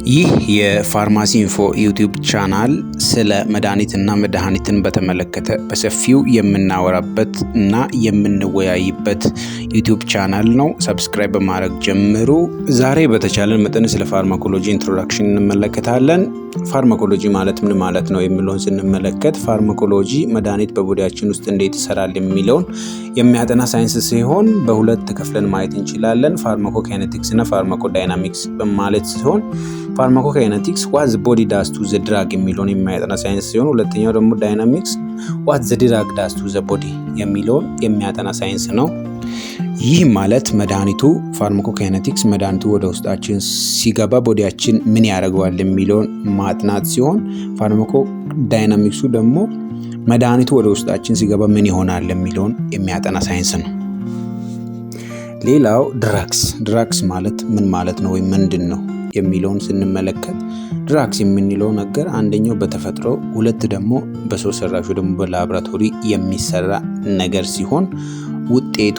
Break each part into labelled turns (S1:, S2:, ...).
S1: ይህ የፋርማሲ ኢንፎ ዩቲዩብ ቻናል ስለ መድኃኒትና መድኃኒትን በተመለከተ በሰፊው የምናወራበት እና የምንወያይበት ዩቲዩብ ቻናል ነው። ሰብስክራይብ በማድረግ ጀምሩ። ዛሬ በተቻለን መጠን ስለ ፋርማኮሎጂ ኢንትሮዳክሽን እንመለከታለን። ፋርማኮሎጂ ማለት ምን ማለት ነው የሚለውን ስንመለከት ፋርማኮሎጂ መድኃኒት በቦዲያችን ውስጥ እንዴት ይሰራል የሚለውን የሚያጠና ሳይንስ ሲሆን በሁለት ከፍለን ማየት እንችላለን። ፋርማኮካይኔቲክስ እና ፋርማኮዳይናሚክስ በማለት ሲሆን ፋርማኮካይኔቲክስ ዋት ዘ ቦዲ ዳዝ ቱ ዘ ድራግ የሚለውን የሚያጠና ሳይንስ ሲሆን ሁለተኛው ደግሞ ዳይናሚክስ ዋት ዘ ድራግ ዳዝ ቱ ዘ ቦዲ የሚለውን የሚያጠና ሳይንስ ነው። ይህ ማለት መድኃኒቱ ፋርማኮካይኔቲክስ መድኃኒቱ ወደ ውስጣችን ሲገባ ቦዲያችን ምን ያደርገዋል የሚለውን ማጥናት ሲሆን ፋርማኮዳይናሚክሱ ደግሞ መድኃኒቱ ወደ ውስጣችን ሲገባ ምን ይሆናል የሚለውን የሚያጠና ሳይንስ ነው። ሌላው ድራግስ ማለት ምን ማለት ነው ወይም ምንድን ነው የሚለውን ስንመለከት ድራግስ የምንለው ነገር አንደኛው በተፈጥሮ ሁለት ደግሞ በሰው ሰራሽ ደግሞ በላቦራቶሪ የሚሰራ ነገር ሲሆን ውጤቱ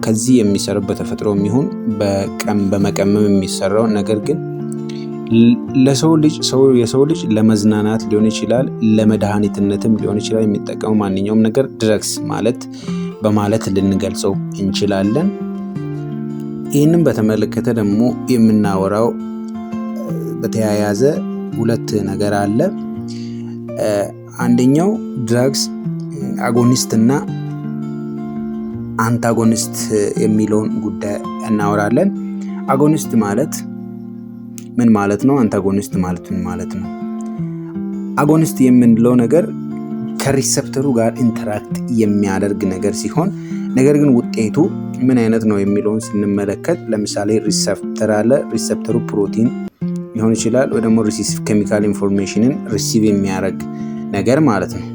S1: ከዚህ የሚሰራው በተፈጥሮ የሚሆን በመቀመም የሚሰራው ነገር ግን የሰው ልጅ ለመዝናናት ሊሆን ይችላል፣ ለመድኃኒትነትም ሊሆን ይችላል የሚጠቀመው ማንኛውም ነገር ድራግስ ማለት በማለት ልንገልጸው እንችላለን። ይህንን በተመለከተ ደግሞ የምናወራው በተያያዘ ሁለት ነገር አለ። አንደኛው ድራግስ አጎኒስት እና አንታጎኒስት የሚለውን ጉዳይ እናወራለን። አጎኒስት ማለት ምን ማለት ነው? አንታጎኒስት ማለት ምን ማለት ነው? አጎኒስት የምንለው ነገር ከሪሰፕተሩ ጋር ኢንተራክት የሚያደርግ ነገር ሲሆን ነገር ግን ውጤቱ ምን አይነት ነው የሚለውን ስንመለከት ለምሳሌ ሪሰፕተር አለ። ሪሰፕተሩ ፕሮቲን ሊሆን ይችላል ወይ ደግሞ ሪሲሲቭ ኬሚካል ኢንፎርሜሽንን ሪሲቭ የሚያደርግ ነገር ማለት ነው።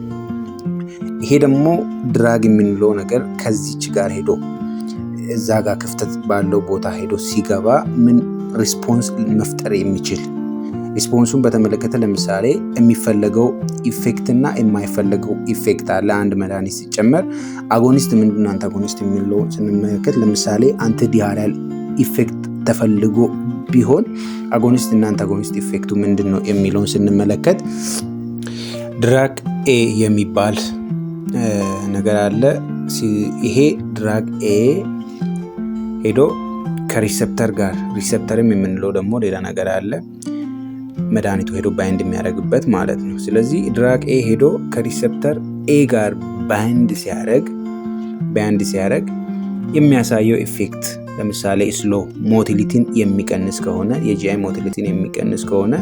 S1: ይሄ ደግሞ ድራግ የምንለው ነገር ከዚች ጋር ሄዶ እዛ ጋር ክፍተት ባለው ቦታ ሄዶ ሲገባ ምን ሪስፖንስ መፍጠር የሚችል ሪስፖንሱን በተመለከተ ለምሳሌ የሚፈለገው ኢፌክት እና የማይፈለገው ኢፌክት አለ። አንድ መድኃኒት ሲጨመር አጎኒስት ምንድነው አንታጎኒስት የሚለው ስንመለከት ለምሳሌ አንቲዲያሪያል ኢፌክት ተፈልጎ ቢሆን አጎኒስት እና አንታጎኒስት ኢፌክቱ ምንድነው የሚለውን ስንመለከት ድራግ ኤ የሚባል ነገር አለ። ይሄ ድራግ ኤ ሄዶ ከሪሰፕተር ጋር ሪሰፕተርም የምንለው ደግሞ ሌላ ነገር አለ መድኃኒቱ ሄዶ ባይንድ የሚያደርግበት ማለት ነው። ስለዚህ ድራግ ኤ ሄዶ ከሪሰፕተር ኤ ጋር ባይንድ ሲያደርግ የሚያሳየው ኢፌክት ለምሳሌ ስሎ ሞቲሊቲን የሚቀንስ ከሆነ የጂአይ ሞቲሊቲን የሚቀንስ ከሆነ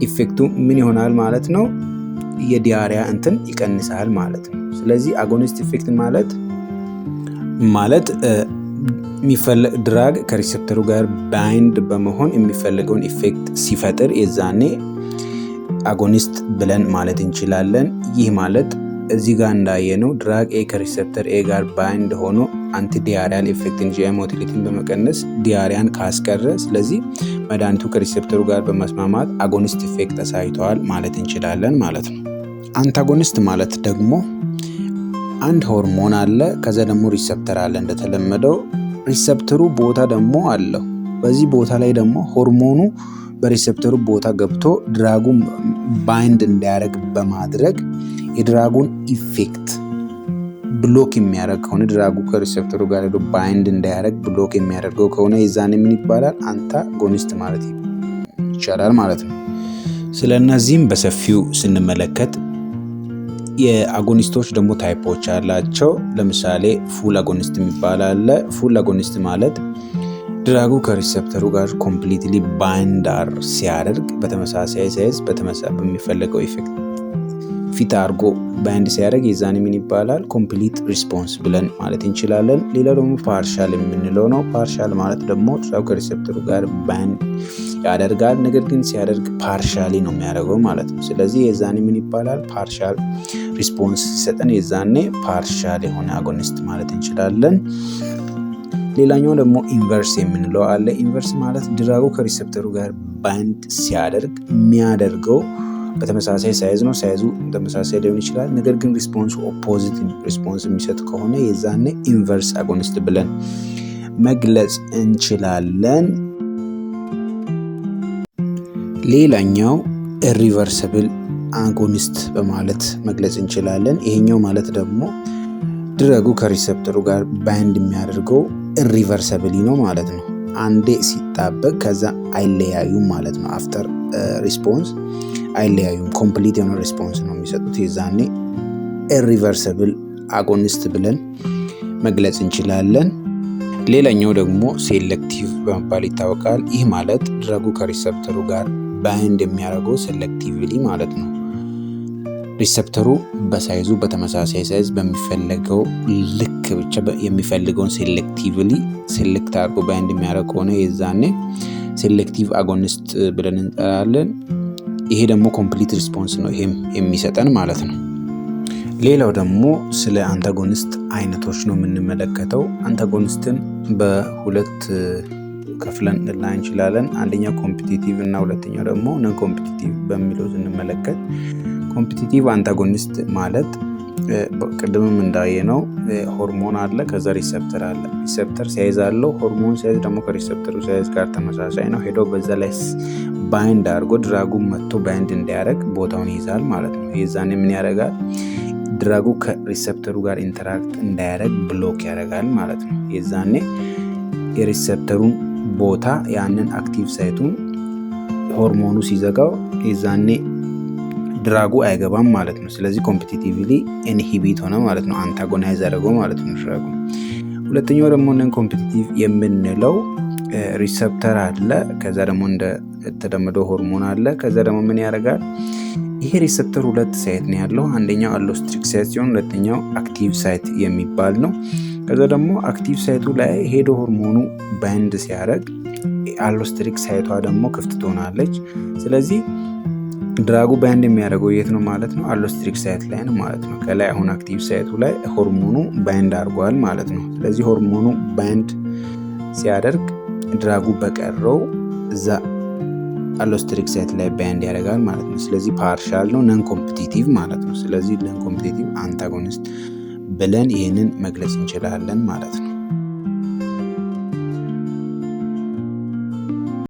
S1: ኢፌክቱ ምን ይሆናል ማለት ነው? የዲያሪያ እንትን ይቀንሳል ማለት ነው። ስለዚህ አጎኒስት ኢፌክት ማለት ድራግ ከሪሰፕተሩ ጋር ባይንድ በመሆን የሚፈልገውን ኢፌክት ሲፈጥር የዛኔ አጎኒስት ብለን ማለት እንችላለን። ይህ ማለት እዚህ ጋር እንዳየነው ድራግ ኤ ከሪሰፕተር ኤ ጋር ባይንድ ሆኖ አንቲዲያሪያል ኢፌክትን ጂአይ ሞቲሊቲን በመቀነስ ዲያሪያን ካስቀረ ስለዚህ መድኃኒቱ ከሪሰፕተሩ ጋር በመስማማት አጎኒስት ኢፌክት አሳይተዋል ማለት እንችላለን ማለት ነው። አንታጎኒስት ማለት ደግሞ አንድ ሆርሞን አለ፣ ከዛ ደግሞ ሪሰፕተር አለ። እንደተለመደው ሪሰፕተሩ ቦታ ደግሞ አለው። በዚህ ቦታ ላይ ደግሞ ሆርሞኑ በሪሰፕተሩ ቦታ ገብቶ ድራጉን ባይንድ እንዲያደርግ በማድረግ የድራጉን ኢፌክት ብሎክ የሚያደርግ ከሆነ ድራጉ ከሪሰፕተሩ ጋር ሄዶ ባይንድ እንዳያደርግ ብሎክ የሚያደርገው ከሆነ የዛኔ ምን ይባላል? አንታጎኒስት ማለት ይቻላል ማለት ነው። ስለነዚህም በሰፊው ስንመለከት የአጎኒስቶች ደግሞ ታይፖች አላቸው። ለምሳሌ ፉል አጎኒስት የሚባል አለ። ፉል አጎኒስት ማለት ድራጉ ከሪሰፕተሩ ጋር ኮምፕሊትሊ ባይንዳር ሲያደርግ በተመሳሳይ ሳይዝ በሚፈለገው ኢፌክት ፊት አድርጎ ባይንድ ሲያደርግ የዛኔ ምን ይባላል? ኮምፕሊት ሪስፖንስ ብለን ማለት እንችላለን። ሌላው ደግሞ ፓርሻል የምንለው ነው። ፓርሻል ማለት ደግሞ ድራጉ ከሪሰፕተሩ ጋር ባይንድ ያደርጋል፣ ነገር ግን ሲያደርግ ፓርሻሊ ነው የሚያደርገው ማለት ነው። ስለዚህ የዛኔ ምን ይባላል? ፓርሻል ሪስፖንስ ሲሰጠን የዛኔ ፓርሻል የሆነ አጎኒስት ማለት እንችላለን። ሌላኛው ደግሞ ኢንቨርስ የምንለው አለ። ኢንቨርስ ማለት ድራጉ ከሪሰፕተሩ ጋር ባይንድ ሲያደርግ የሚያደርገው በተመሳሳይ ሳይዝ ነው። ሳይዙ ተመሳሳይ ሊሆን ይችላል፣ ነገር ግን ሪስፖንሱ ኦፖዚት ሪስፖንስ የሚሰጥ ከሆነ የዛኔ ኢንቨርስ አጎኒስት ብለን መግለጽ እንችላለን። ሌላኛው ኢሪቨርሲብል አጎኒስት በማለት መግለጽ እንችላለን። ይሄኛው ማለት ደግሞ ድረጉ ከሪሴፕተሩ ጋር ባይንድ የሚያደርገው ኢሪቨርሲብሊ ነው ማለት ነው። አንዴ ሲጣበቅ ከዛ አይለያዩም ማለት ነው። አፍተር ሪስፖንስ አይለያዩም፣ ኮምፕሊት የሆነ ሪስፖንስ ነው የሚሰጡት። የዛኔ ኢሪቨርሲብል አጎኒስት ብለን መግለጽ እንችላለን። ሌላኛው ደግሞ ሴሌክቲቭ በመባል ይታወቃል። ይህ ማለት ድረጉ ከሪሴፕተሩ ጋር ባይንድ የሚያደርገው ሴሌክቲቭሊ ማለት ነው። ሪሴፕተሩ በሳይዙ በተመሳሳይ ሳይዝ በሚፈለገው ልክ ብቻ የሚፈልገውን ሴሌክቲቭሊ ሴሌክት አድርጎ ባይንድ የሚያደርግ ከሆነ የዛኔ ሴሌክቲቭ አጎኒስት ብለን እንጠራለን። ይሄ ደግሞ ኮምፕሊት ሪስፖንስ ነው ይሄም የሚሰጠን ማለት ነው። ሌላው ደግሞ ስለ አንታጎኒስት አይነቶች ነው የምንመለከተው። አንታጎኒስትን በሁለት ከፍለን ልናይ እንችላለን። አንደኛው ኮምፒቲቲቭ እና ሁለተኛው ደግሞ ነን ኮምፒቲቲቭ በሚለው ስንመለከት፣ ኮምፒቲቲቭ አንታጎኒስት ማለት ቅድምም እንዳየነው ሆርሞን አለ፣ ከዛ ሪሴፕተር አለ። ሪሴፕተር ሳይዝ አለው፣ ሆርሞን ሳይዝ ደግሞ ከሪሴፕተሩ ሳይዝ ጋር ተመሳሳይ ነው። ሄዶ በዛ ላይ ባይንድ አድርጎ ድራጉን መጥቶ ባይንድ እንዲያደርግ ቦታውን ይይዛል ማለት ነው። የዛኔ ምን ያደርጋል? ድራጉ ከሪሴፕተሩ ጋር ኢንተራክት እንዳያደርግ ብሎክ ያደርጋል ማለት ነው። የዛኔ የሪሴፕተሩን ቦታ ያንን አክቲቭ ሳይቱን ሆርሞኑ ሲዘጋው የዛኔ ድራጉ አይገባም ማለት ነው። ስለዚህ ኮምፒቲቲቭሊ ኢንሂቢት ሆነ ማለት ነው፣ አንታጎናይዝ አደረገው ማለት ነው ድራጉ። ሁለተኛው ደግሞ ነን ኮምፒቲቲቭ የምንለው ሪሴፕተር አለ፣ ከዛ ደግሞ እንደተለመደው ሆርሞን አለ። ከዛ ደግሞ ምን ያደርጋል? ይሄ ሪሴፕተር ሁለት ሳይት ነው ያለው። አንደኛው አሎስትሪክ ሳይት ሲሆን ሁለተኛው አክቲቭ ሳይት የሚባል ነው። ከዛ ደግሞ አክቲቭ ሳይቱ ላይ ሄዶ ሆርሞኑ ባይንድ ሲያደርግ አሎስትሪክ ሳይቷ ደግሞ ክፍት ትሆናለች። ስለዚህ ድራጉ ባይንድ የሚያደርገው የት ነው ማለት ነው? አሎስትሪክ ሳይት ላይ ነው ማለት ነው። ከላይ አሁን አክቲቭ ሳይቱ ላይ ሆርሞኑ ባይንድ አድርጓል ማለት ነው። ስለዚህ ሆርሞኑ ባይንድ ሲያደርግ ድራጉ በቀረው እዛ አሎስትሪክ ሳይት ላይ ባይንድ ያደርጋል ማለት ነው። ስለዚህ ፓርሻል ነው፣ ነን ኮምፒቲቲቭ ማለት ነው። ስለዚህ ነን ኮምፒቲቲቭ አንታጎኒስት ብለን ይህንን መግለጽ እንችላለን ማለት ነው።